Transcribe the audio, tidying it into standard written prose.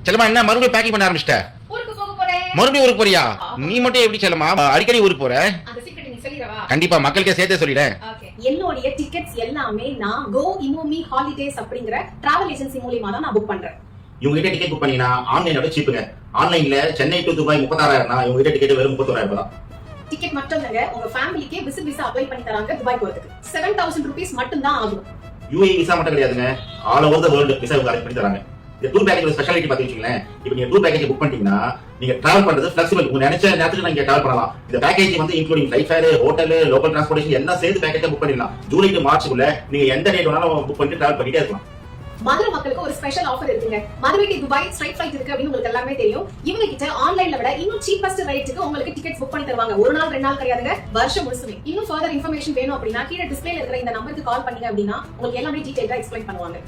செல்லமா என்ன மறுபடியும் பேக்கிங் பண்ண ஆரம்பிச்சிட்ட? ஊருக்கு போக போறேன். மறுபடியும் ஊருக்கு போறியா? நீ மட்டும் எப்படி செல்லமா அடிக்கடி ஊருக்கு போற? அந்த சீக்ரெட் நீ சொல்லிரவா? கண்டிப்பா மக்களுக்கே சேர்த்தே சொல்லிடுறேன். ஓகே. என்னோட டிக்கெட்ஸ் எல்லாமே நான் கோ இமோமி ஹாலிடேஸ் அப்படிங்கற டிராவல் ஏஜென்சி மூலமா தான் நான் புக் பண்றேன். இவங்க கிட்ட டிக்கெட் புக் பண்ணீங்கன்னா ஆன்லைனோட சீப்புங்க. ஆன்லைன்ல சென்னை டு துபாய் 36,000னா இவங்க கிட்ட டிக்கெட் வெறும் 31,000 தான். டிக்கெட் மட்டும் இல்லங்க, உங்க ஃபேமிலிக்கே விசிட் விசா அப்ளை பண்ணி தராங்க துபாய் போறதுக்கு. 7,000 rupees மட்டும் தான் ஆகும். UAE விசா மட்டும் கிடையாதுங்க, all over the world visa இவங்க அரேஞ்ச் பண்ணி தராங்க. இந்த டூர் பேக்கேஜ் ஸ்பெஷாலிட்டி பாத்தீங்கன்னா, இப்போ நீங்க டூர் பேக்கேஜ் புக் பண்ணிட்டீங்கன்னா நீங்க டிராவல் பண்றது ஃபிளெக்சிபிள். உங்க நினைச்ச நேரத்துக்கு நீங்க டிராவல் பண்ணலாம். இந்த பேக்கேஜ் வந்து including flight fare, hotel, local transportation எல்லாம் சேர்த்து பேக்கேஜ் புக் பண்ணிடலாம். ஜூலை டு மார்ச்சுக்குள்ள நீங்க எந்த டேட் வேணாலும் புக் பண்ணிட்டு டிராவல் பண்ணிட்டே இருக்கலாம். மதுரை மக்களுக்கு ஒரு ஸ்பெஷல் ஆஃபர் இருக்குங்க. Madurai to Dubai straight flight இருக்கு அப்படின்னு உங்களுக்கு எல்லாமே தெரியும். இவங்க கிட்ட ஆன்லைன்ல விட இன்னும் சீப்பஸ்ட் ரேட்டுக்கு உங்களுக்கு டிக்கெட் புக் பண்ணி தருவாங்க. ஒரு நாள் 2 நாள் கிடையாதுங்க, வருஷம் முழுசுமே. இன்னும் ஃபர்தர் இன்ஃபர்மேஷன் வேணும் அப்படின்னா கீழே டிஸ்ப்ளேல இருக்கிற இந்த நம்பருக்கு கால் பண்ணீங்க அப்படின்னா உங்களுக்கு எல்லாமே டீடைலா எக்ஸ்பிளைன் பண்ணுவாங்க.